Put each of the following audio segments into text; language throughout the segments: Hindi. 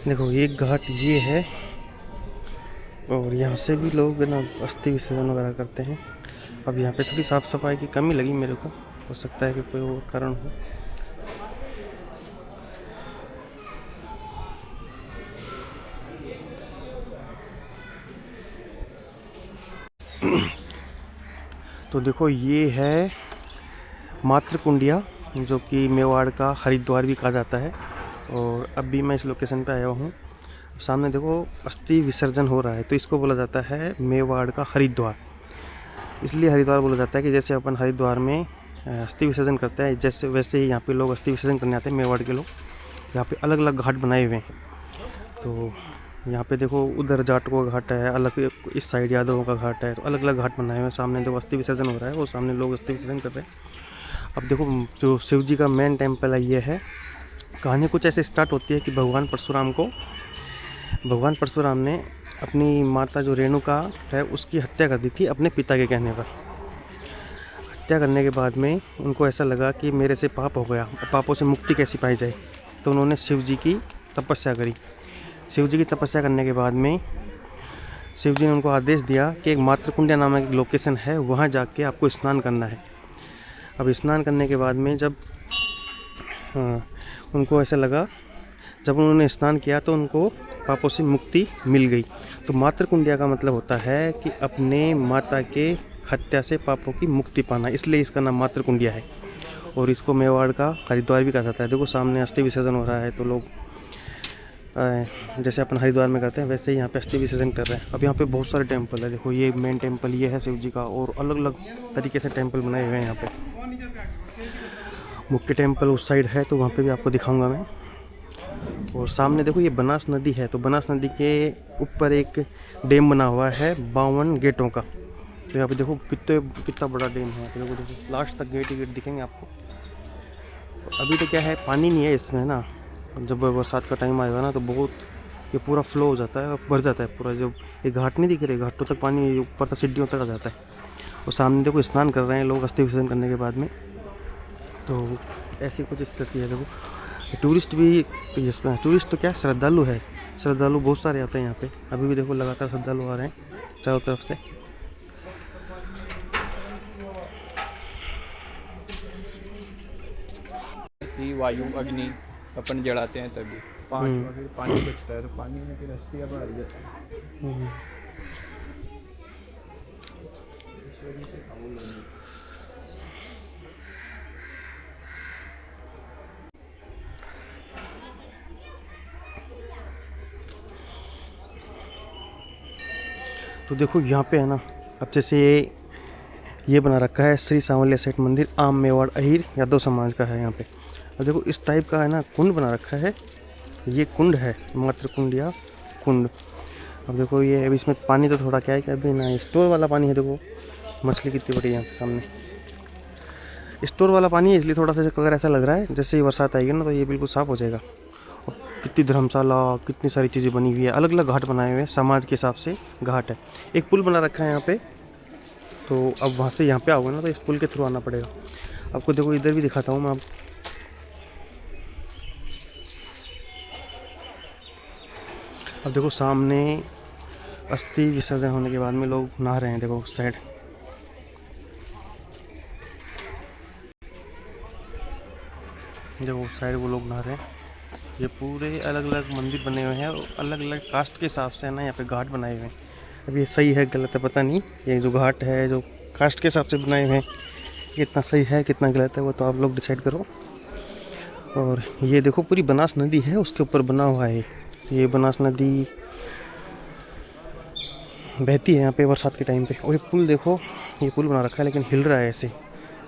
देखो ये घाट ये है, और यहाँ से भी लोग ना अस्थि विसर्जन वगैरह करते हैं। अब यहाँ पे थोड़ी साफ़ सफाई की कमी लगी मेरे को, हो सकता है कि कोई और कारण हो। तो देखो ये है मातृकुंडिया, जो कि मेवाड़ का हरिद्वार भी कहा जाता है। और अब भी मैं इस लोकेशन पे आया हूँ। सामने देखो अस्थि विसर्जन हो रहा है, तो इसको बोला जाता है मेवाड़ का हरिद्वार। इसलिए हरिद्वार बोला जाता है कि जैसे अपन हरिद्वार में अस्थि विसर्जन करते हैं, जैसे वैसे ही यहाँ पे लोग अस्थि विसर्जन करने आते हैं मेवाड़ के लोग। यहाँ पे अलग अलग घाट बनाए हुए हैं। तो यहाँ पे देखो उधर जाटों का घाट है, अलग इस साइड यादवों का घाट है, तो अलग अलग घाट बनाए हुए हैं। सामने देखो अस्थि विसर्जन हो रहा है, वो सामने लोग अस्थि विसर्जन कर रहे हैं। अब देखो जो शिव जी का मेन टेम्पल है ये है। कहानी कुछ ऐसे स्टार्ट होती है कि भगवान परशुराम ने अपनी माता जो रेणुका है उसकी हत्या कर दी थी अपने पिता के कहने पर। हत्या करने के बाद में उनको ऐसा लगा कि मेरे से पाप हो गया, पापों से मुक्ति कैसी पाई जाए। तो उन्होंने शिव जी की तपस्या करी। शिव जी की तपस्या करने के बाद में शिव जी ने उनको आदेश दिया कि एक मातृकुंडिया नामक एक लोकेशन है, वहाँ जाके आपको स्नान करना है। अब स्नान करने के बाद में जब उनको ऐसा लगा, जब उन्होंने स्नान किया तो उनको पापों से मुक्ति मिल गई। तो मातृकुंडिया का मतलब होता है कि अपने माता के हत्या से पापों की मुक्ति पाना, इसलिए इसका नाम मातृकुंडिया है। और इसको मेवाड़ का हरिद्वार भी कहा जाता है। देखो सामने अस्थि विसर्जन हो रहा है, तो लोग जैसे अपन हरिद्वार में करते हैं वैसे ही यहाँ पे अस्थि विसर्जन कर रहे हैं। अब यहाँ पे बहुत सारे टेम्पल है। देखो ये मेन टेम्पल ये है शिव जी का, और अलग अलग तरीके से टेम्पल बनाए हुए हैं यहाँ पे। मुख्य टेम्पल उस साइड है, तो वहाँ पे भी आपको दिखाऊंगा मैं। और सामने देखो ये बनास नदी है, तो बनास नदी के ऊपर एक डैम बना हुआ है 52 गेटों का। तो यहाँ पे देखो कितना बड़ा डैम है। तो देखो लास्ट तक गेट ही गेट दिखेंगे आपको। अभी तो क्या है, पानी नहीं है इसमें ना। जब बरसात का टाइम आएगा ना तो बहुत ये पूरा फ्लो हो जाता है और भर जाता है पूरा। जब ये घाट नहीं दिख रहे, घाटों तक पानी ऊपर तक सीढ़ियों तक आ जाता है। और सामने देखो स्नान कर रहे हैं लोग अस्थि विसर्जन करने के बाद में। तो ऐसी कुछ स्थिति है। देखो टूरिस्ट भी, तो इसमें टूरिस्ट तो क्या श्रद्धालु है, श्रद्धालु बहुत सारे आते हैं यहाँ पे। अभी भी देखो लगातार श्रद्धालु आ रहे हैं चारों तरफ से। वायु अग्नि अपन जलाते हैं तभी पानी बचता है, तो पानी में फिर अस्थि अपन हर जाता है। तो देखो यहाँ पे है ना, अब जैसे ये बना रखा है श्री सांवलिया सेठ मंदिर, आम मेवाड़ अहीर यादव समाज का है यहाँ पे। अब देखो इस टाइप का है ना कुंड बना रखा है, ये कुंड है मातृकुंडिया कुंड। अब देखो ये अभी इसमें पानी तो थोड़ा क्या है कि अभी ना स्टोर वाला पानी है। देखो मछली कितनी बड़ी है यहाँ पे सामने। स्टोर वाला पानी है, इसलिए थोड़ा सा अगर ऐसा लग रहा है जैसे ही बरसात आएगी ना तो ये बिल्कुल साफ़ हो जाएगा। और कितनी धर्मशाला, कितनी सारी चीज़ें बनी हुई है, अलग अलग घाट बनाए हुए हैं, समाज के हिसाब से घाट है। एक पुल बना रखा है यहाँ पे, तो अब वहाँ से यहाँ पे आओगे ना तो इस पुल के थ्रू आना पड़ेगा आपको। देखो इधर भी दिखाता हूँ मैं आप। अब देखो सामने अस्थि विसर्जन होने के बाद में लोग नहा रहे हैं। देखो उस साइड, देखो उस साइड वो लोग नहा रहे हैं। ये पूरे अलग अलग मंदिर बने हुए हैं और अलग अलग कास्ट के हिसाब से है ना यहाँ पे घाट बनाए हुए हैं। अब ये सही है गलत है पता नहीं, ये जो घाट है जो कास्ट के हिसाब से बनाए हुए हैं कितना सही है कितना गलत है वो तो आप लोग डिसाइड करो। और ये देखो पूरी बनास नदी है, उसके ऊपर बना हुआ है। ये बनास नदी बहती है यहाँ पे बरसात के टाइम पे। और ये पुल देखो, ये पुल बना रखा है लेकिन हिल रहा है ऐसे,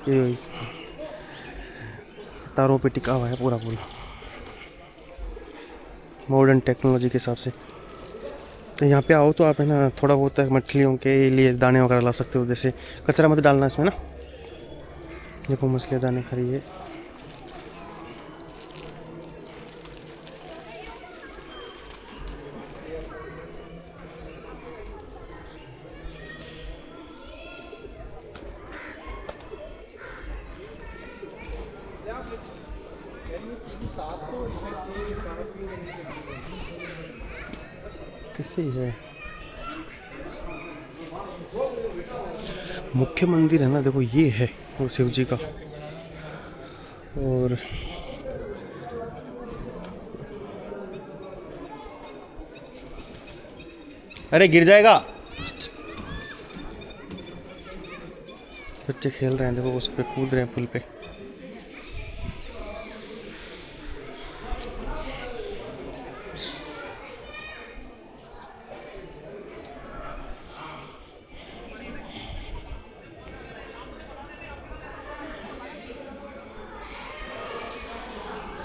ये तारों पे टिका हुआ है पूरा पुल मॉडर्न टेक्नोलॉजी के हिसाब से। तो यहाँ पे आओ तो आप है ना थोड़ा बहुत मछलियों के लिए दाने वगैरह ला सकते हो। जैसे कचरा मत डालना इसमें ना। देखो मछलियाँ दाने खा रही है। कैसे है मुख्य मंदिर है ना, देखो ये है वो शिव जी का। और अरे गिर जाएगा। बच्चे खेल रहे हैं, देखो उस पे कूद रहे हैं पुल पे।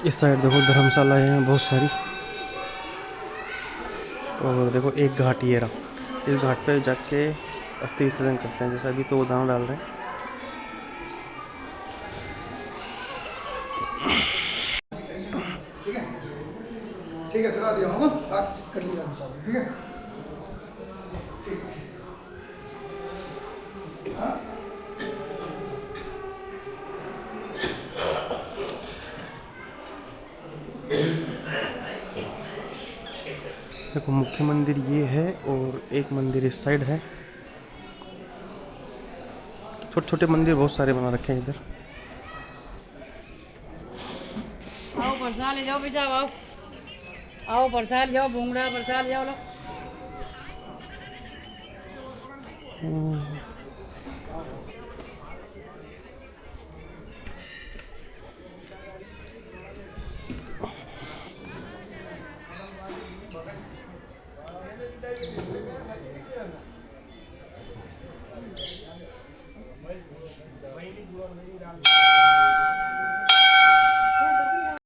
इस साइड देखो धर्मशालाएं हैं बहुत सारी। और देखो एक घाट ये रहा, इस घाट पे जाके अस्थि विसर्जन करते हैं। जैसा अभी तो वो दाना डाल रहे हैं। ठीक है, करा दिया हूँ, बात कर लिया हम सब, ठीक है। देखो मुख्य मंदिर ये है और एक मंदिर इस साइड है। छोटे छोटे मंदिर बहुत सारे बना रखे हैं इधर। आओ प्रसाद ले जाओ, बेटा आओ, आओ प्रसाद ले जाओ, भूंगड़ा प्रसाद ले जाओ लो।